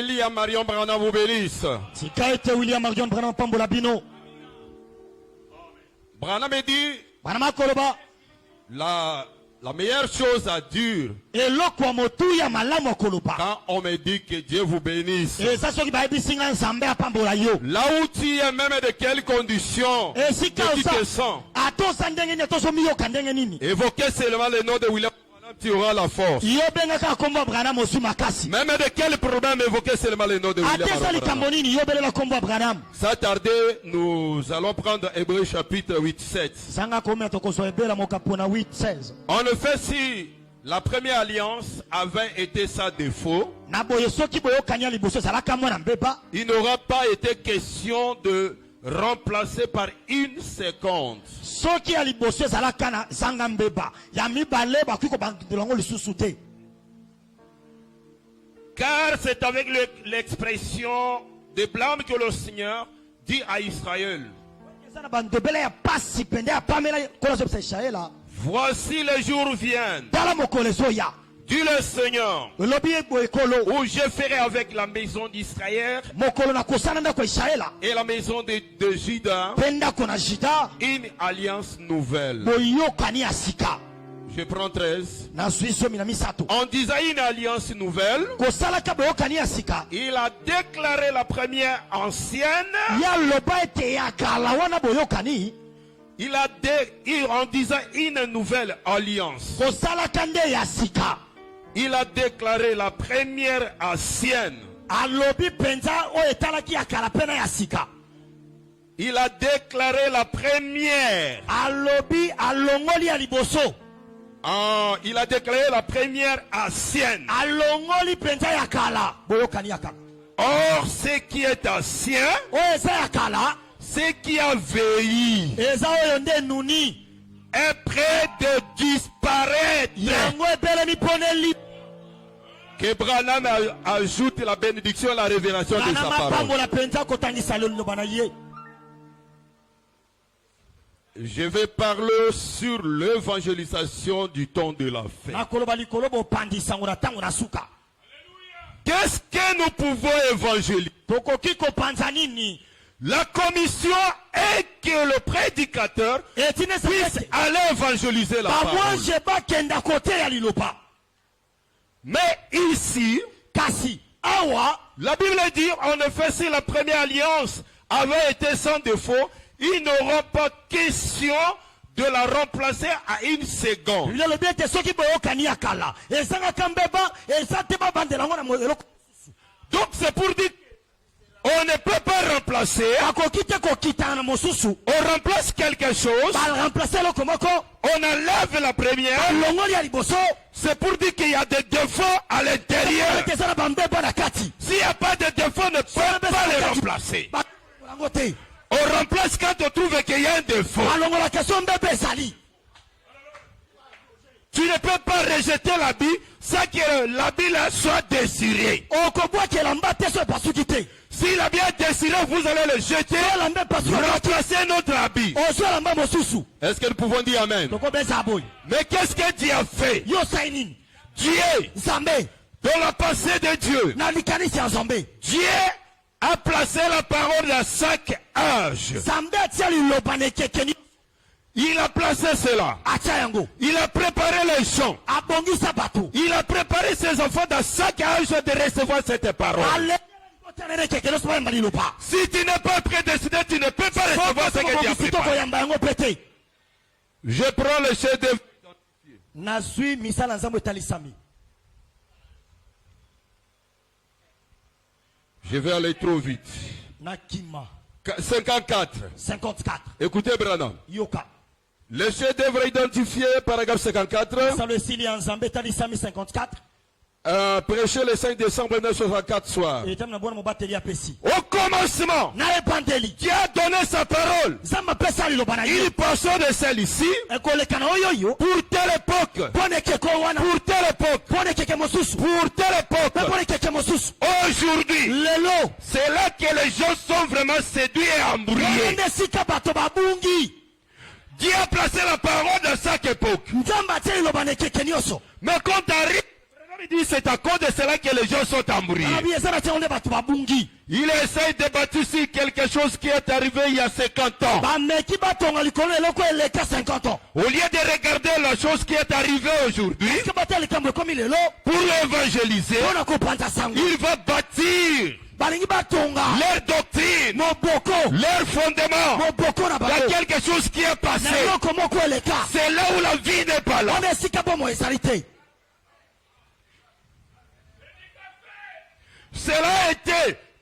William Marion Branham vous bénisse. Tikaete William Marion Branham pambola bino. Branham a dit Branham koloba. La meilleure chose à dire Eloko motu ya malamu koloba. quand on me dit que Dieu vous bénisse. Eza soki ba ebisinga nzambe apambola yo. Là où tu es, même de quelles conditions tu te sens. Atosa ndenge ni atoso miyo kandenge nini. Évoquez seulement le nom de William Branham, tu auras la force. Yo benga ka kombo Branham osu makasi. Même de quel problème, évoquez seulement le nom de William Atesa li Branham. kambonini yo belela kombo Branham. Sans tarder, nous allons prendre Hébreux chapitre 8-7. Sanga komea tokoso ebela mokapona 8:16. En effet, si la première alliance avait été sans défaut, Na boye soki boyo kanya liboso salaka mwana mbeba. il n'aura pas été question de remplacer par une seconde. Soki ya liboso salaka na sanga mbeba. Ya mibale bakuko bandelongo lisusu te. Car c'est avec l'expression de blâme que le Seigneur dit à Israël: voici les jours viennent, dit le Seigneur, où je ferai avec la maison d'Israël et la maison de Juda une alliance nouvelle. Je prends 13. En disant une alliance nouvelle, il a déclaré la première ancienne. En disant une nouvelle alliance, il a déclaré la première ancienne. Il a déclaré la première. Il a déclaré la première ancienne. Or, ce qui est ancien, ce qui a vieilli, est prêt de disparaître. Que Branham ajoute la bénédiction et la révélation de sa parole. Je vais parler sur l'évangélisation du temps de la fin. Qu'est-ce que nous pouvons évangéliser? La commission est que le prédicateur puisse aller évangéliser la parole. Mais ici, la Bible dit, en effet, si la première alliance avait été sans défaut, il n'aura pas question de la remplacer à une seconde. Donc c'est pour dire on ne peut pas remplacer. On remplace quelque chose. On enlève la première. C'est pour dire qu'il y a des défauts à l'intérieur. S'il n'y a pas de défauts, on ne peut pas les remplacer. On remplace quand on trouve qu'il y a un défaut. Tu ne peux pas rejeter l'habit sans que l'habit soit désiré. Si l'habit est désiré, vous allez le jeter, remplacer notre habit. Est-ce que nous pouvons dire Amen? Mais qu'est-ce que Dieu a fait? Dieu, dans la pensée de Dieu, Dieu a placé la parole dans chaque âge. Il a placé cela. Il a préparé les gens. Il a préparé ses enfants dans chaque âge de recevoir cette parole. Si tu n'es pas prédestiné, tu ne peux pas recevoir ce que Dieu a préparé. Je prends le chef de... Je vais aller trop vite. 54. Écoutez Branham. Le chef d'œuvre identifié, paragraphe 54. Prêché le 5 décembre 1964 soir. Au commencement, Dieu a donné sa parole. Il passait de celle-ci pour telle époque, pour telle époque, pour telle époque. Aujourd'hui, c'est là que les gens sont vraiment séduits et embrouillés. Dieu a placé la parole dans chaque époque. Mais quand arrive il dit c'est à cause de cela que les gens sont embrouillés. Il essaye de bâtir sur quelque chose qui est arrivé il y a 50 ans. Au lieu de regarder la chose qui est arrivée aujourd'hui, pour évangéliser, il va bâtir leur doctrine, leur fondement. Il y a quelque chose qui est passé. C'est là où la vie n'est pas là. Cela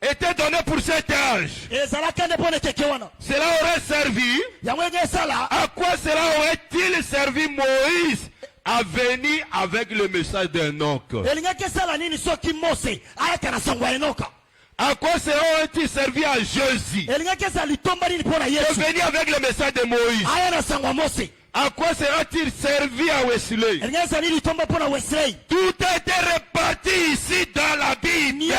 était donné pour cet âge. Cela aurait servi. À quoi cela aurait-il servi Moïse à venir avec le message d'Enoch? À quoi cela aurait-il servi à Jésus de venir avec le message de Moïse? À quoi sera-t-il servi à Wesley? Tout a été réparti ici dans la Bible.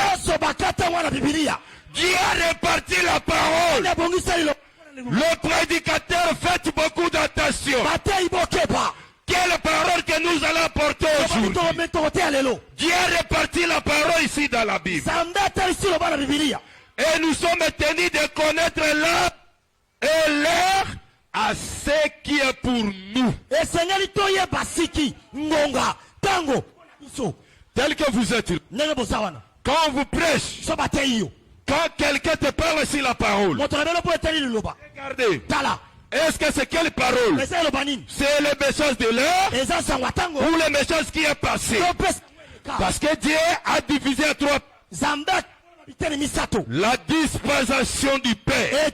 Dieu a réparti la parole. Le prédicateur fait beaucoup d'attention. Quelle parole que nous allons porter aujourd'hui? Dieu a réparti la parole ici dans la Bible. Et nous sommes tenus de connaître l'heure et l'heure à ce qui est pour nous. Tel que vous êtes. Quand on vous prêche, quand quelqu'un te parle sur la parole, regardez. Est-ce que c'est quelle parole? C'est le message de l'heure ou le message qui est passé? Parce que Dieu a divisé à trois. La dispensation du Père,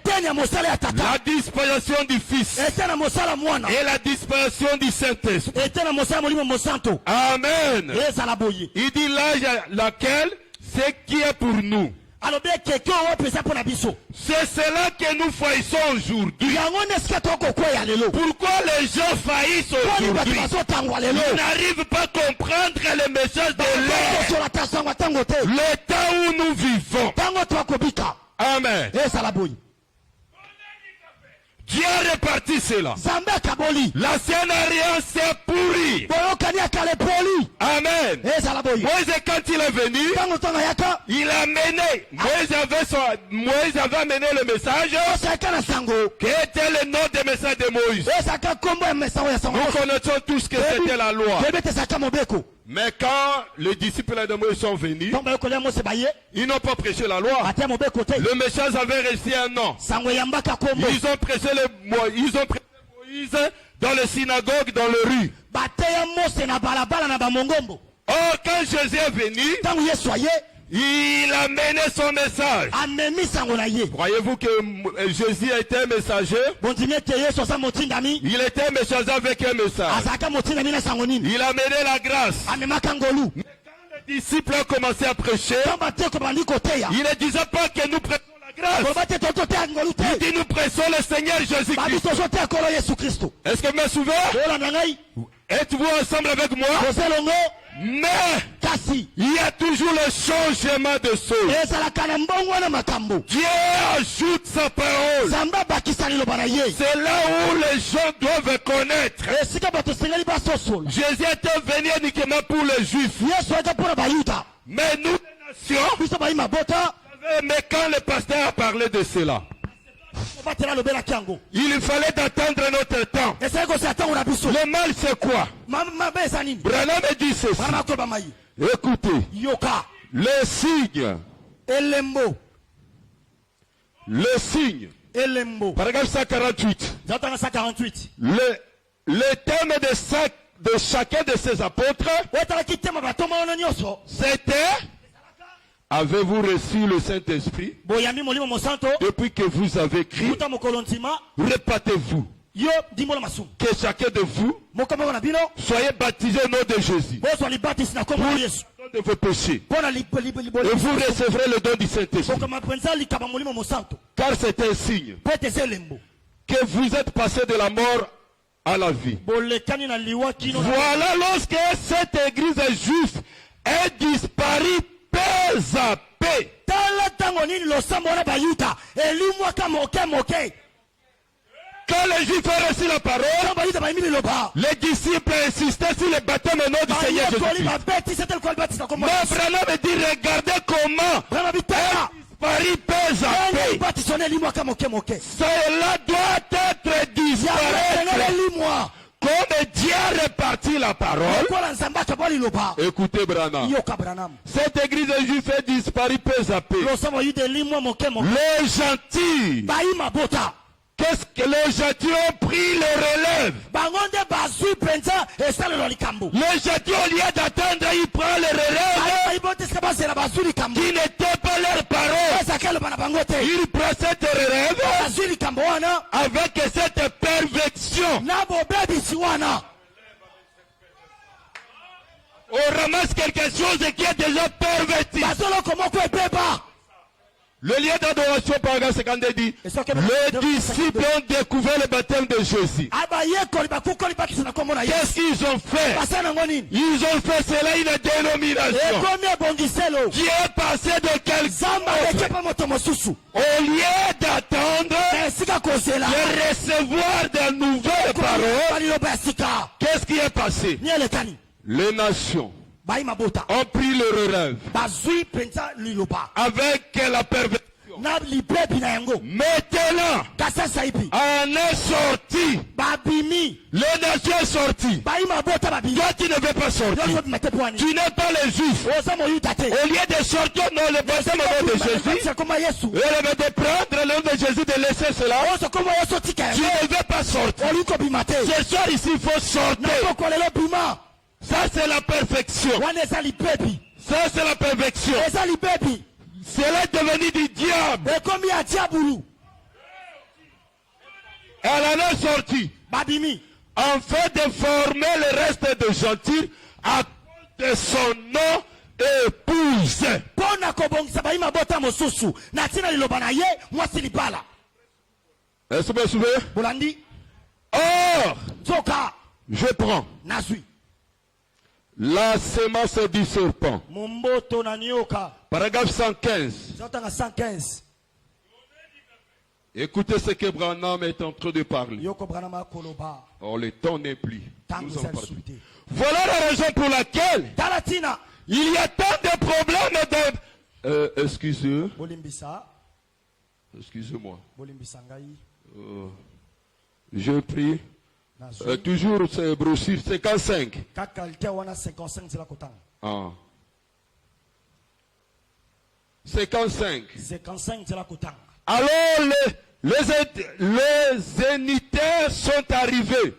la dispensation du Fils et la dispensation du Saint-Esprit. Amen. Il dit l'âge laquelle c'est qui est pour nous. C'est cela que nous faillissons aujourd'hui. Pourquoi les gens faillissent aujourd'hui? Ils n'arrivent pas à comprendre le message de l'ère, le temps où nous vivons. Amen. Dieu a réparti cela. L'ancienne alliance s'est pourrie. Amen. Moïse, quand il est venu, il a mené. Moïse avait amené le message. Quel était le nom du message de Moïse? Nous connaissons tous que c'était la loi. Mais quand les disciples de Moïse sont venus, ils n'ont pas prêché la loi. Le message avait resté un nom. Ils ont prêché Moïse dans les synagogues, dans les rues. Or, quand Jésus est venu, il a mené son message. Croyez-vous que Jésus était un messager? Il était un messager avec un message. Il a mené la grâce. Mais quand les disciples ont commencé à prêcher, il ne disait pas que nous prêchons la grâce. Il dit nous prêchons le Seigneur Jésus-Christ. Est-ce que vous me suivez? Êtes-vous ensemble avec moi? Mais il y a toujours le changement de choses. Dieu ajoute sa parole. C'est là où les gens doivent connaître. Jésus était venu uniquement pour les Juifs. Mais nous, les nations, mais quand le pasteur a parlé de cela, il fallait attendre notre temps. Le mal c'est quoi? Branham dit ceci. Écoutez. Le signe. Le signe. Paragraphe 148. Le thème de chacun de ces apôtres, c'était: avez-vous reçu le Saint-Esprit depuis que vous avez écrit? Répétez-vous. Que chacun de vous soyez baptisé au nom de Jésus pour le pardon de vos péchés, et vous recevrez le don du Saint-Esprit. Car c'est un signe que vous êtes passé de la mort à la vie. Voilà, lorsque cette église juive est disparue peu à peu, Quand les Juifs ont reçu la parole, les disciples insistaient sur le baptême au nom du Seigneur Jésus-Christ. Mais Branham dit, regardez comment Paris pèse à paix. Cela doit être disparaître. Comme Dieu a réparti la parole, écoutez Branham, cette église de Juifs est disparue peu à peu. Les gentils, qu'est-ce que les gentils ont pris le relève? Les gentils, au lieu d'attendre, ils prennent le relève qui n'était pas leur parole. Ils prennent cette relève avec cette perfection. On ramasse quelque chose qui est déjà perverti. Le lieu d'adoration, paragraphe 52 dit, les disciples ont découvert le baptême de Jésus. Qu'est-ce qu'ils ont fait? Ils ont fait cela une dénomination qui est passée de quelqu'un au lieu d'attendre de recevoir de nouvelles paroles. Qu'est-ce qui est passé? Les nations ont pris le relève avec la perversion. Maintenant, on est sorti. Les nations sont sorties. Toi, tu ne veux pas sortir. Tu n'es pas les Juifs. Au lieu de sortir dans le baptême au nom de Jésus, au lieu de prendre le nom de Jésus, de laisser cela, tu ne veux pas sortir. Ce soir ici, il faut sortir. Ça c'est la perfection. Ça c'est la perfection. Cela est devenu du diable. Elle en est sortie. Afin de former le reste de gentils à cause de son nom épouse. Est-ce que vous vous souvenez? Or, je prends la sémence du serpent. Paragraphe 115. Écoutez ce que Branham est en train de parler. Or, le temps n'est plus. Nous en parlons. Voilà la raison pour laquelle il y a tant de problèmes dans... Excusez-moi. Je prie. Toujours c'est brochure 55. Ah. 55. Alors les zénitaires sont arrivés.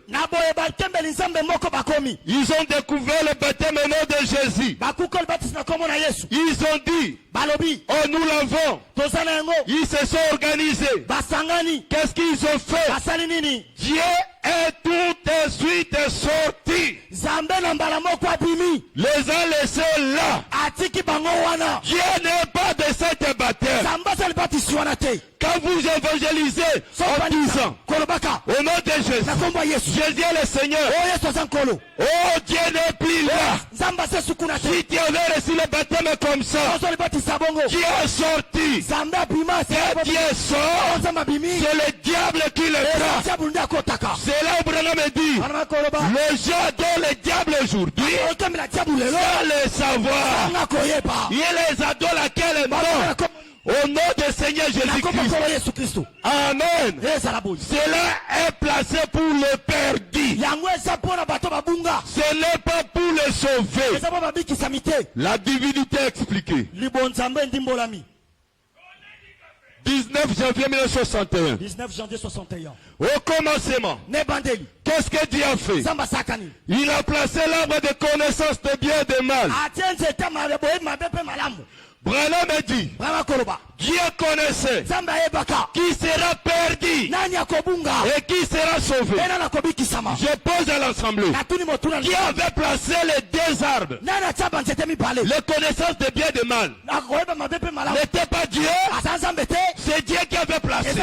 Ils ont découvert le baptême au nom de Jésus. Ils ont dit, oh nous l'avons. Ils se sont organisés. Qu'est-ce qu'ils ont fait? Dieu est tout de suite sorti. Les a laissés là. Dieu n'est pas de cette baptême. Quand vous évangélisez en disant au nom de Jésus, Jésus est le Seigneur. Oh, Dieu n'est plus là. Si tu avais reçu le baptême comme ça, Dieu est sorti. Et Dieu sort, c'est le diable qui le prend. C'est là où Branham dit, les gens adorent le diable aujourd'hui sans le savoir. Il les adore laquelle non. Au nom du Seigneur Jésus-Christ. Amen. Cela est placé pour le perdu. Ce n'est pas pour le sauver. La divinité expliquée. 19 janvier 1961. Au commencement, qu'est-ce que Dieu a fait? Il a placé l'arbre de connaissance de bien et de mal. Branham dit, Dieu connaissait qui sera perdu et qui sera sauvé. Je pose à l'assemblée, qui avait placé les deux arbres, les connaissances de bien et de mal, n'était pas Dieu, c'est Dieu qui avait placé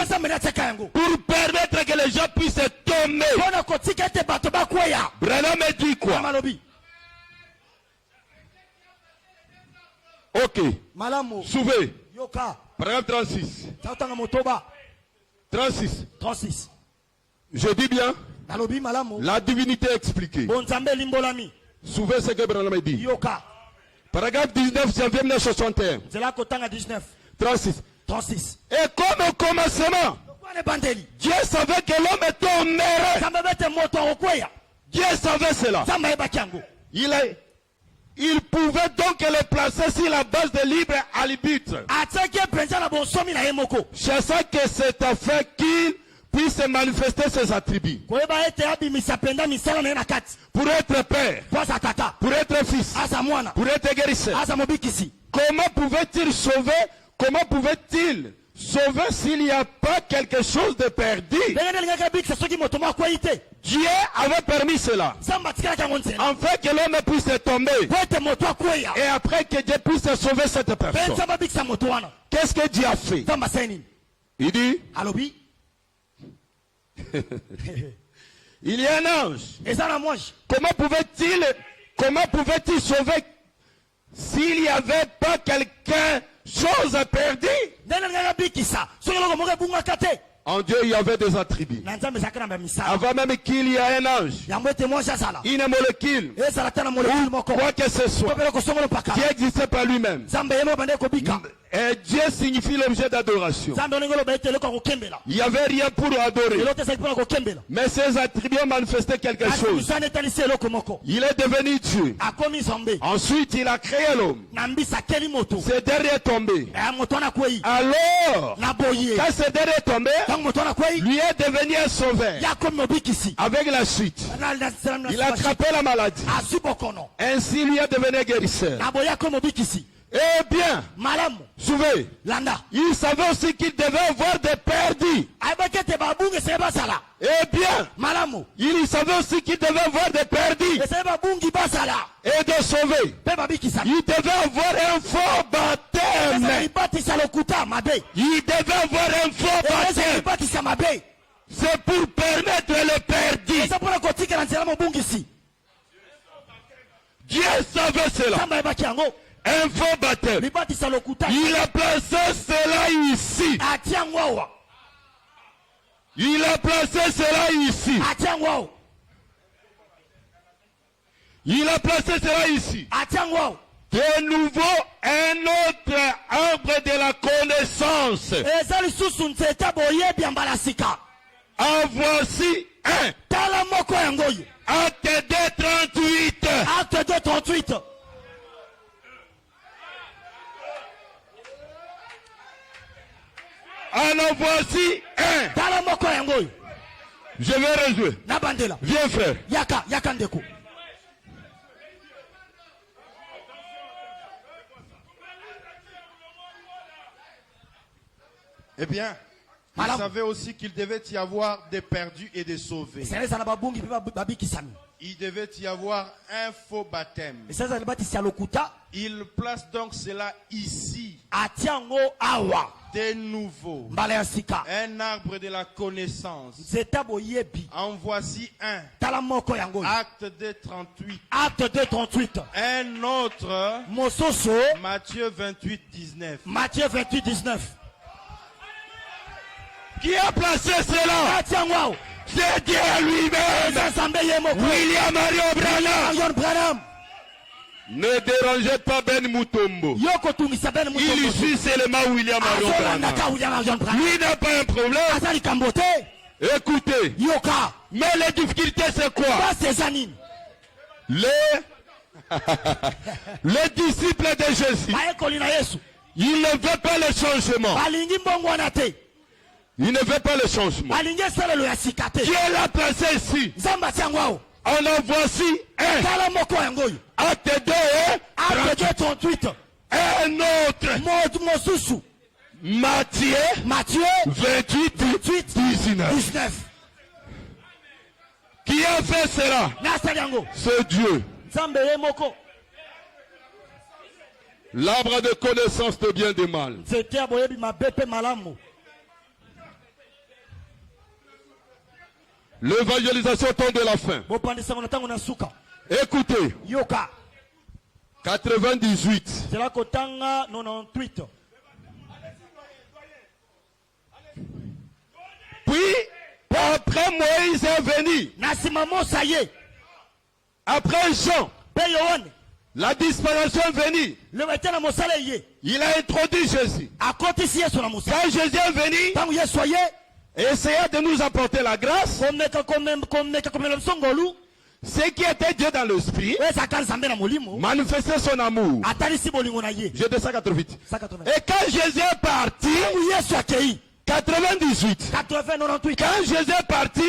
pour permettre que les gens puissent tomber. Branham dit quoi? Ok. Souvez. Paragraphe 36. 36. Je dis bien. La divinité expliquée. Souvez ce que Branham dit. Paragraphe 19, janvier 1961. 36. Et comme au commencement, Dieu savait que l'homme tomberait. Dieu savait cela. Il pouvait donc le placer sur la base de libre arbitre. Cherchant que c'est afin qu'il puisse manifester ses attributs. Pour être père, pour être fils, pour être guérisseur. Comment pouvait-il sauver? Comment pouvait-il sauver s'il n'y a pas quelque chose de perdu? Dieu avait permis cela, afin que l'homme puisse tomber, et après que Dieu puisse sauver cette personne. Qu'est-ce que Dieu a fait? Il dit, il y a un ange. Comment pouvait-il sauver s'il n'y avait pas quelque chose perdue? En Dieu, il y avait des attributs. Avant même qu'il y ait un ange, une molécule, ou quoi que ce soit, qui existait par lui-même. Et Dieu signifie l'objet d'adoration. Il n'y avait rien pour adorer. Mais ses attributs ont manifesté quelque chose. Il est devenu Dieu. Ensuite, il a créé l'homme. Ce dernier est tombé. Alors, quand ce dernier est tombé, lui est devenu un sauveur. Avec la suite, il a attrapé la maladie. Ainsi, lui est devenu guérisseur. Eh bien, souvez, il savait aussi qu'il devait avoir des perdus. Eh bien, il savait aussi qu'il devait avoir des perdus et de sauver. Il devait avoir un faux baptême. Il devait avoir un faux baptême. C'est pour permettre le perdu. Dieu savait cela. Un faux baptême. Il a placé cela ici. Il a placé cela ici. Il a placé cela ici. De nouveau, un autre arbre de la connaissance. En voici un. Acte 2:38. Acte 2:38. Alors voici un. Je vais rejouer. Viens frère. Eh bien, il savait aussi qu'il devait y avoir des perdus et des sauvés. Il devait y avoir un faux baptême. Il place donc cela ici. De nouveau, un arbre de la connaissance. En voici un. Acte 2:38. Acte 2:38. Un autre. Matthieu 28:19. Matthieu 28:19. Qui a placé cela? C'est Dieu lui-même. William Marion Branham. Ne dérangez pas Ben Mutombo. Il suit seulement William Marion Branham. Lui n'a pas un problème. Écoutez. Mais la difficulté c'est quoi? Les disciples de Jésus, ils ne veulent pas le changement. Il ne veut pas le changement. Dieu l'a placé ici. On en voici un. Acte 2:38. Un autre. Matthieu 28:19. Qui a fait cela? C'est Dieu. L'arbre de connaissance de bien et de mal. L'évangélisation tombe de la fin. Écoutez. 98. Puis, après Après Moïse est venu. Après Jean. La dispensation est venue. Il a introduit Jésus. Quand Jésus est venu, essayait de nous apporter la grâce. Ce qui était Dieu dans l'esprit manifestait son amour. Je descends 88. Et quand Jésus est parti, 98. Quand Jésus est parti,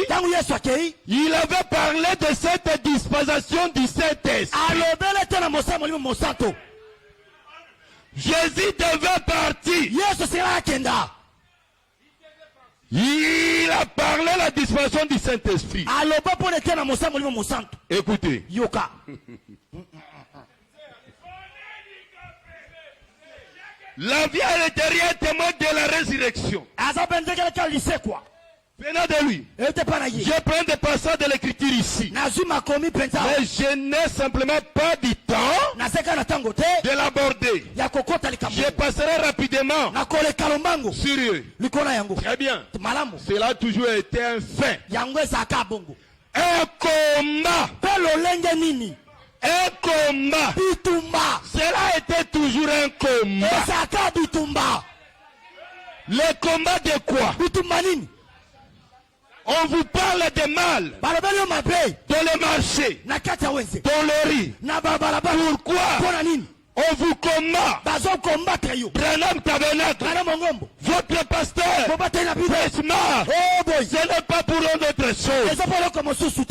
il avait parlé de cette dispensation du Saint-Esprit. Jésus devait partir. Il a parlé de la dispensation du Saint-Esprit. Écoutez. La vie à l'intérieur témoigne de la résurrection. Venant de lui. Je prends des passages de l'écriture ici. Mais je n'ai simplement pas du temps de l'aborder. Je passerai rapidement sur eux. Très bien. Cela a toujours été un fait. Un combat. Un combat. Cela a été toujours un combat. Le combat de quoi? On vous parle de mal dans le marché, dans le riz. Pourquoi? On vous combat. Branham Tabernacle, votre pasteur, ce n'est pas pour d'autres choses.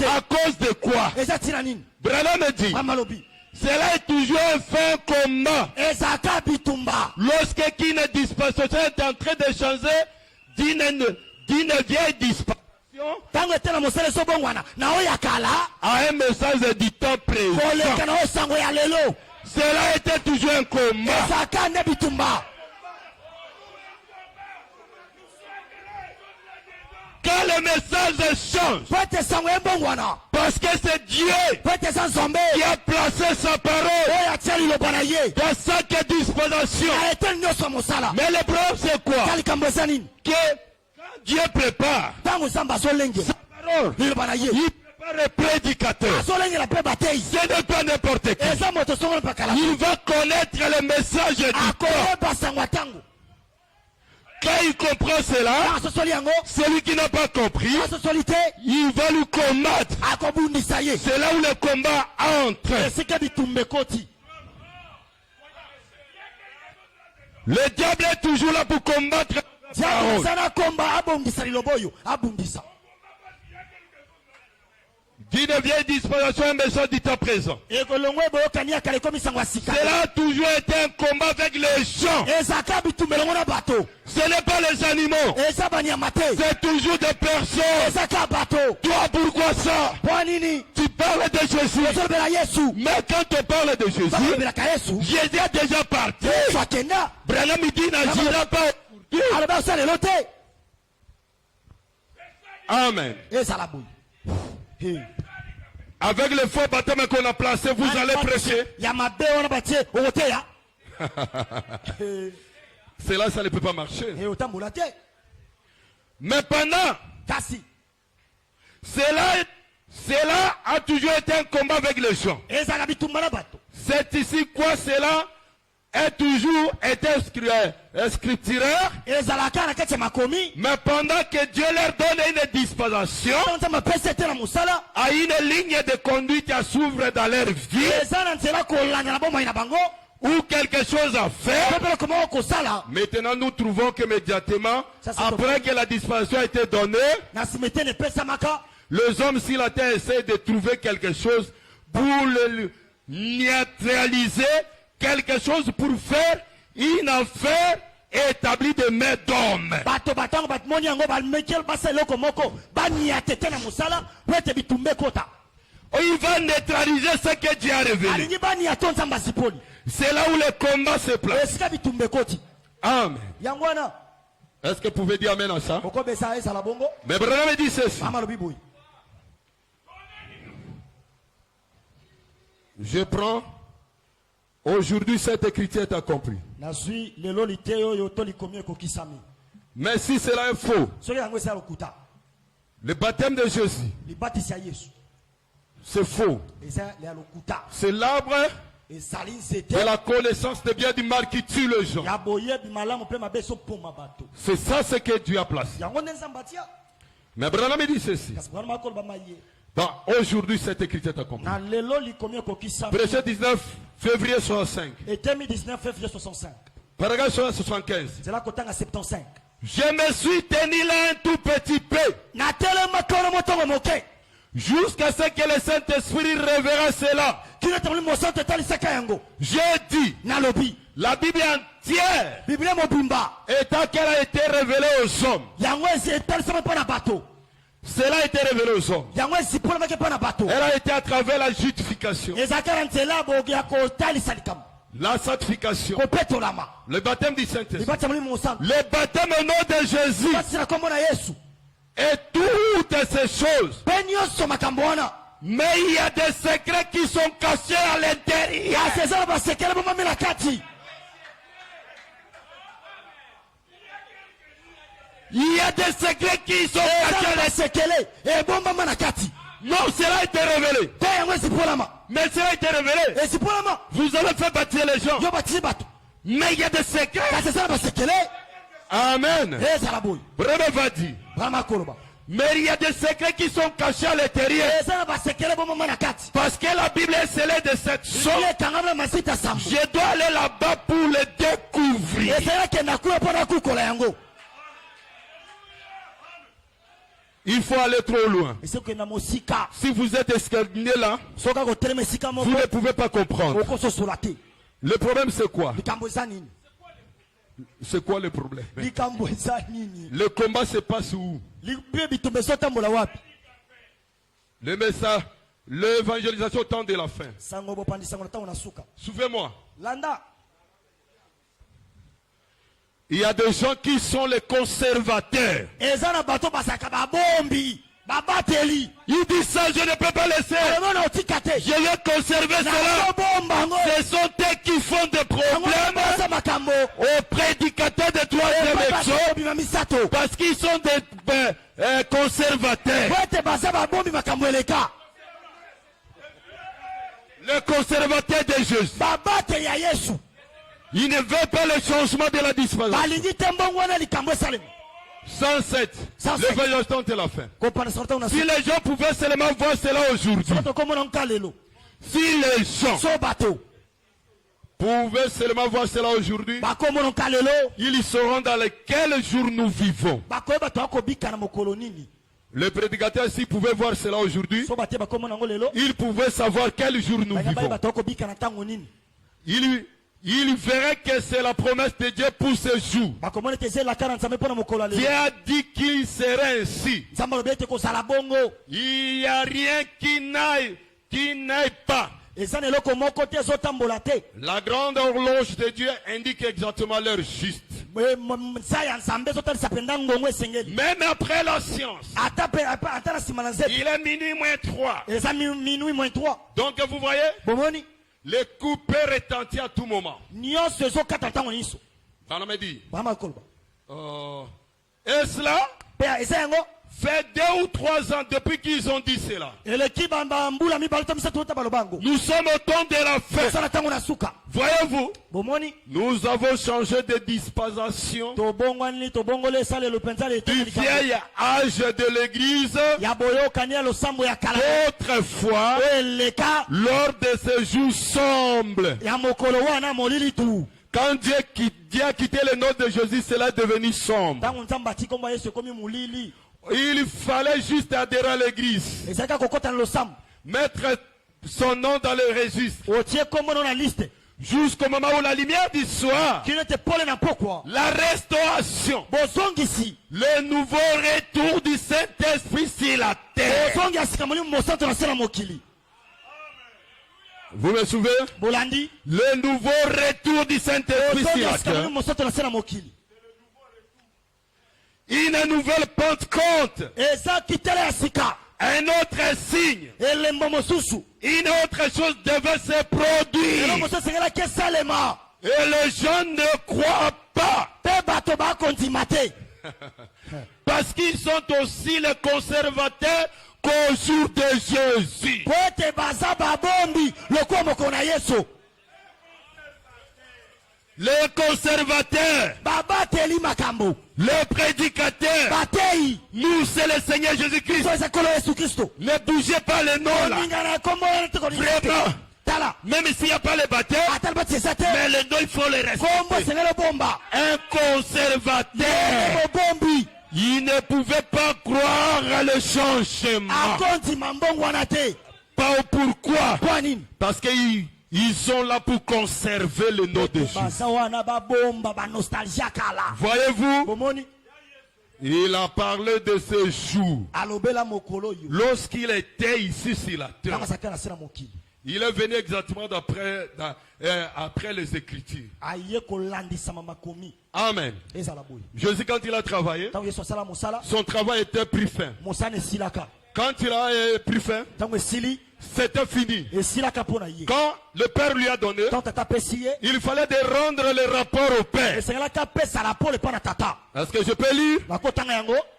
À cause de quoi? Branham dit, cela est toujours un fin combat. Lorsque une dispensation est en train de changer d'une vieille dispensation à un message du temps présent. Cela était toujours un combat. Quand le message change, parce que c'est Dieu qui a placé sa parole dans chaque dispensation. Mais le problème c'est quoi? Que Dieu prépare sa parole, il prépare le prédicateur. Ce n'est pas n'importe qui. Il va connaître le message du temps. Quand il comprend cela, celui qui n'a pas compris, il va lui combattre. C'est là où le combat entre. Le diable est toujours là pour combattre. D'une vieille dispensation, un message du temps présent. Cela a toujours été un combat avec les gens. Ce n'est pas les animaux. C'est toujours des personnes. Toi, pourquoi ça? Tu parles de Jésus. Mais quand tu parles de Jésus, Jésus est déjà parti. Branham dit n'agira pas. Amen. Avec le faux baptême qu'on a placé, vous allez prêcher. Cela, ça ne peut pas marcher. Mais pendant, cela a toujours été un combat avec les gens. C'est ici quoi cela est toujours été scripturaire. Mais pendant que Dieu leur donne une dispensation, à une ligne de conduite à s'ouvre dans leur vie, ou quelque chose à faire. Maintenant nous trouvons qu'immédiatement, après que la dispensation a été donnée, les hommes sur la terre essaient de trouver quelque chose pour le neutraliser, quelque chose pour faire une affaire établie de main d'homme. Il va neutraliser ce que Dieu a révélé. C'est là où le combat se place. Amen. Est-ce que vous pouvez dire amen à ça? Mais Branham dit ceci. Je prends. Aujourd'hui, cette écriture est accomplie. Mais si cela est faux, Le baptême de Jésus, c'est faux. C'est l'arbre de la connaissance de bien du mal qui tue les gens. C'est ça ce que Dieu a placé. Mais Branham dit ceci. Aujourd'hui, cette écriture est accomplie. Prêché 19 février 65. Paragraphe 75. Je me suis tenu là un tout petit peu. Jusqu'à ce que le Saint-Esprit révéla cela. J'ai dit, la Bible entière, étant qu'elle a été révélée aux hommes, cela a été révélé aux hommes. Elle a été à travers la justification, la sanctification, le baptême du Saint-Esprit, le baptême au nom de Jésus, et toutes ces choses. Mais il y a des secrets qui sont cachés à l'intérieur. Il y a des secrets qui sont cachés à l'intérieur. Non, cela a été révélé. Mais cela a été révélé. Vous avez fait baptiser les gens. Mais il y a des secrets. Amen. Bravo va dire. Mais il y a des secrets qui sont cachés à l'intérieur. Parce que la Bible est scellée de cette chose. Je dois aller là-bas pour le découvrir. Il faut aller trop loin. Si vous êtes escaliné là, vous ne pouvez pas comprendre. Le problème c'est quoi? C'est quoi le problème? Le combat se passe où? Le message, l'évangélisation au temps de la fin. Suivez-moi. Il y a des gens qui sont les conservateurs. Il dit ça, je ne peux pas laisser. Je vais conserver cela. Ce sont eux qui font des problèmes aux prédicateurs de troisième émission. Parce qu'ils sont des conservateurs. Le conservateur de Jésus. Il ne veut pas le changement de la dispensation. 107. L'évangélisation de la fin. Si les gens pouvaient seulement voir cela aujourd'hui. Si les gens pouvaient seulement voir cela aujourd'hui, ils sauront dans quel jour nous vivons. Le prédicateur, s'il pouvait voir cela aujourd'hui, il pouvait savoir quel jour nous vivons. Il verrait que c'est la promesse de Dieu pour ce jour. Dieu a dit qu'il serait ainsi. Il n'y a rien qui n'aille pas. La grande horloge de Dieu indique exactement l'heure juste. Même après la science, il est minuit moins 3. Donc vous voyez, les coups peuvent retentir à tout moment. Dans me dit. Et cela fait 2 ou 3 ans depuis qu'ils ont dit cela. Nous sommes au temps de la fin. Voyez-vous, nous avons changé de dispensation du vieil âge de l'église. Autrefois, lors de ces jours sombres, quand Dieu a quitté le nom de Jésus, cela est devenu sombre. Il fallait juste adhérer à l'église, mettre son nom dans le registre, jusqu'au moment où la lumière du soir, la restauration, le nouveau retour du Saint-Esprit sur la terre. Vous me souvenez? Le nouveau retour du Saint-Esprit sur la terre. Une nouvelle Pentecôte. Un autre signe. Une autre chose devait se produire. Et les gens ne croient pas. Parce qu'ils sont aussi les conservateurs qu'au jour de Jésus. Les conservateurs, les prédicateurs, nous c'est le Seigneur Jésus-Christ. Ne bougez pas les noms là. Vraiment. Même s'il n'y a pas les baptêmes, mais les noms il faut les respecter. Un conservateur, il ne pouvait pas croire à le changement. Pas pourquoi? Parce qu'ils sont là pour conserver le nom de Jésus. Voyez-vous, il a parlé de ce jour. Lorsqu'il était ici sur la terre, il est venu exactement après les Écritures. Amen. Jésus, quand il a travaillé, son travail était pris fin. Quand il a pris fin, c'était fini. Quand le Père lui a donné, il fallait de rendre le rapport au Père. Est-ce que je peux lire?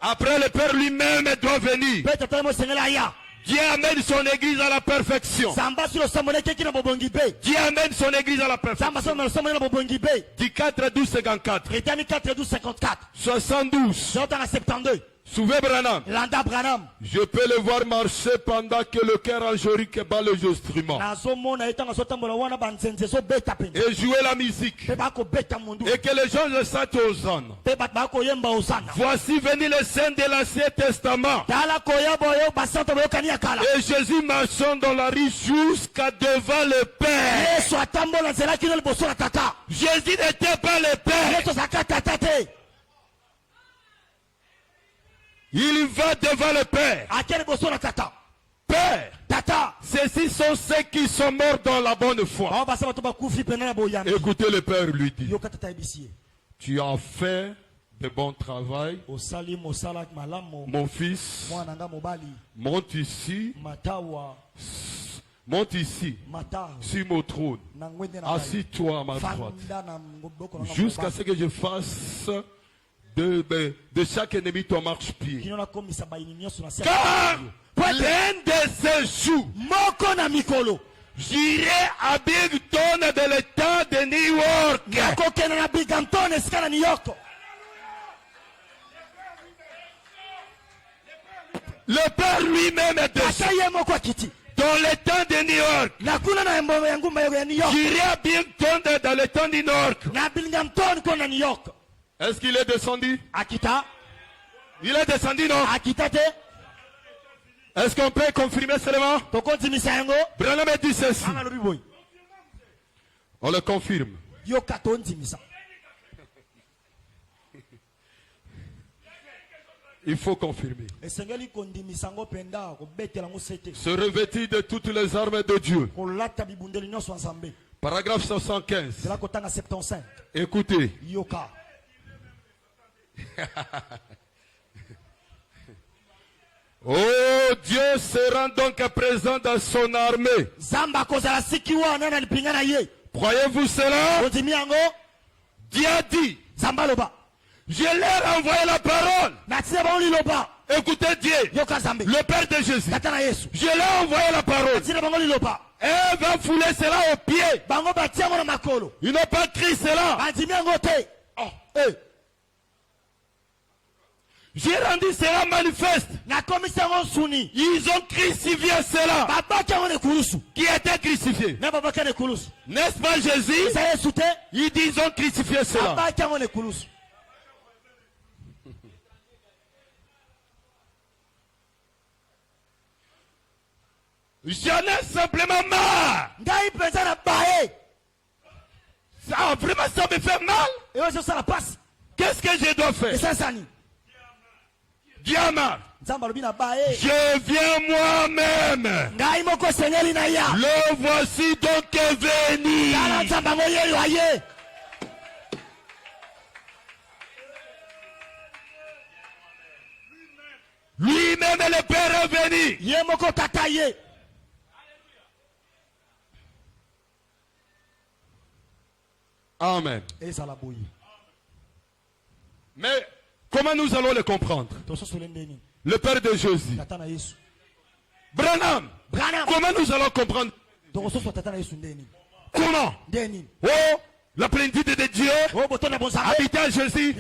Après, le Père lui-même doit venir. Dieu amène son église à la perfection. Dieu amène son église à la perfection. Du 4 12 54. 72. Souvez Branham. Je peux le voir marcher pendant que le cœur angélique bat les instruments. Et jouer la musique. Et que les gens le sentent aux ânes. Voici venu le saint de l'Ancien Testament. Et Jésus marchant dans la rue jusqu'à devant le Père. Jésus n'était pas le Père. Il va devant le Père. Père, ceux-ci sont ceux qui sont morts dans la bonne foi. Écoutez, le Père lui dit, tu as fait de bon travail. Mon fils, monte ici. Monte ici, sur mon trône. Assis-toi à ma droite. Jusqu'à ce que je fasse de chaque ennemi ton marche-pied. Car l'un de ces jours, j'irai à Binghamton de l'État de New York. Le Père lui-même est dessus. Dans l'État de New York. J'irai à Binghamton dans l'État de New York. Est-ce qu'il est descendu? Il est descendu, non? Est-ce qu'on peut confirmer seulement? Branham dit ceci. On le confirme. Il faut confirmer. Se revêtir de toutes les armes de Dieu. Paragraphe 75. Écoutez. Oh, Dieu se rend donc présent dans son armée. Croyez-vous cela? Dieu a dit, je leur ai envoyé la parole. Écoutez Dieu, le Père de Jésus. Je leur ai envoyé la parole. Et va fouler cela aux pieds. Ils n'ont pas crié cela. Oh. J'ai rendu cela manifeste. Ils ont crucifié cela. Qui était crucifié? N'est-ce pas Jésus? Ils disent ils ont crucifié cela. J'en ai simplement marre. Ça, vraiment, ça me fait mal. Qu'est-ce que je dois faire? Diamant. Je viens moi-même. Le voici donc venu. Lui-même le Père est venu. Amen. Mais Comment nous allons les comprendre? Le père de Jésus. Branham. Comment nous allons comprendre? Comment? Oh, la plénitude de Dieu habitant en Jésus.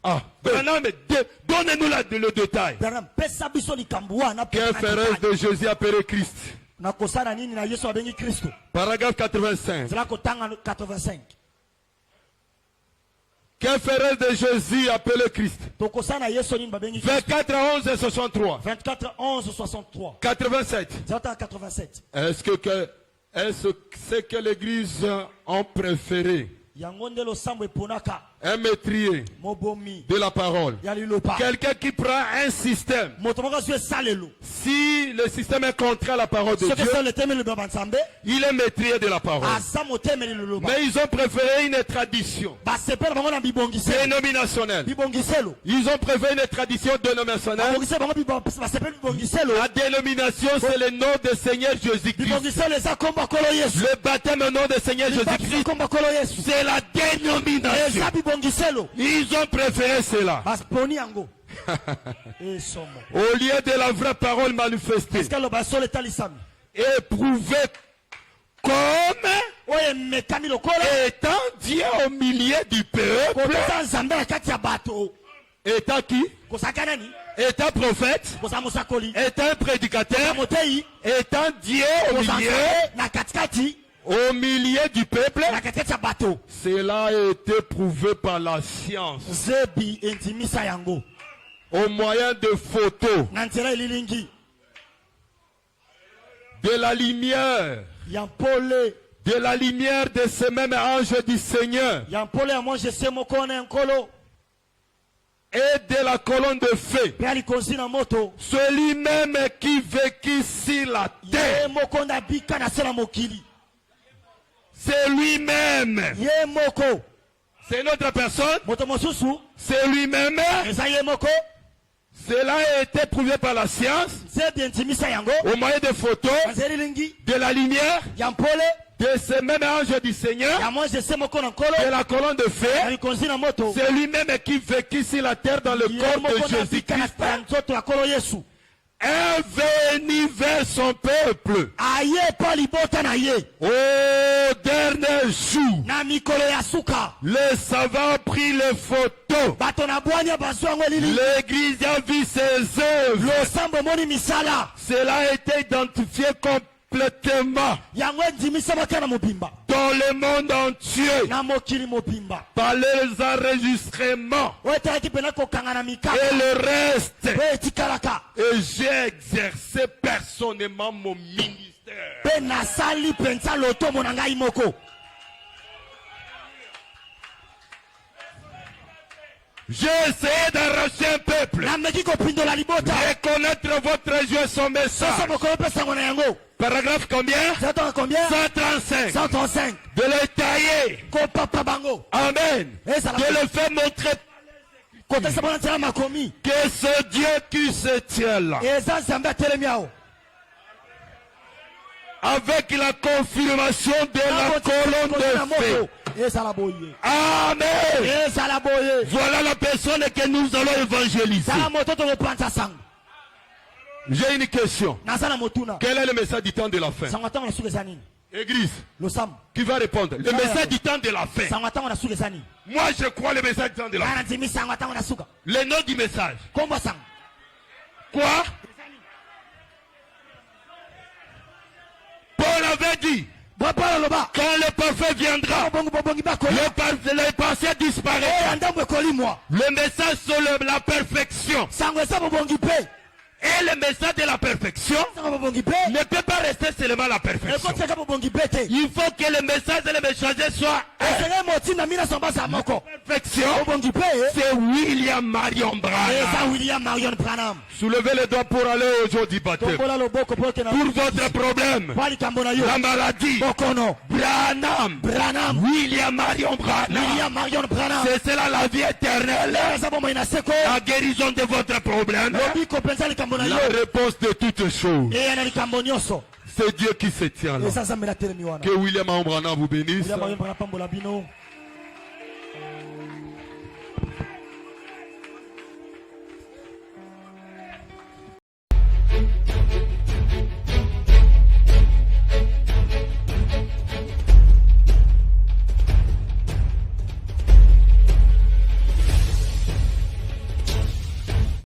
Ah, Branham, donnez-nous le détail. Quelle féroce de Jésus appelé Christ? Paragraphe 85. Quelle féroce de Jésus appelé Christ? 24 11 63. 24 11 63. 87. 87. Est-ce que l'église a préféré un maîtrier de la parole, quelqu'un qui prend un système, si le système est contraire à la parole de Dieu, il est maîtrier de la parole. Mais ils ont préféré une tradition dénominationnelle. Ils ont préféré une tradition dénominationnelle. La dénomination, c'est le nom du Seigneur Jésus-Christ. Le baptême au nom du Seigneur Jésus-Christ, c'est la dénomination. Ils ont préféré cela au lieu de la vraie parole manifestée et prouvée comme étant Dieu au milieu du peuple. Étant qui? Étant prophète, étant prédicateur, étant Dieu au milieu du peuple. Cela a été prouvé par la science au moyen de photos, de la lumière, de ce même ange du Seigneur et de la colonne de feu, celui-même qui vécut sur la terre. C'est lui-même. C'est notre personne. C'est lui-même. Cela a été prouvé par la science au moyen de photos, de la lumière, de ce même ange du Seigneur, de la colonne de feu. C'est lui-même qui vécut sur la terre dans le corps de Jésus-Christ, est venu vers son peuple au dernier jour. Les savants prit les photos. L'église a vu ses œuvres. Cela a été identifié complètement dans le monde entier par les enregistrements et le reste. Et j'ai exercé personnellement mon ministère. J'ai essayé d'arracher un peuple, reconnaître votre Dieu et son message. Paragraphe combien? 135. De le tailler. Amen. De le faire montrer que ce Dieu qui se tient là, avec la confirmation de la colonne de feu. Amen. Voilà la personne que nous allons évangéliser. J'ai une question. Quel est le message du temps de la fin? Église, qui va répondre? Le message du temps de la fin. Moi je crois le message du temps de la fin. Le nom du message. Quoi? Paul avait dit, quand le parfait viendra, le passé disparaîtra. Le message sur la perfection. Et le message de la perfection ne peut pas rester seulement la perfection. Il faut que le message de le messager soit la perfection. C'est William Marion Branham. Soulevez les doigts pour aller au jour du baptême. Pour votre problème, la maladie, Branham. William Marion Branham. C'est cela la vie éternelle. La guérison de votre problème. La réponse de toutes choses. C'est Dieu qui se tient là. Que William Branham vous bénisse.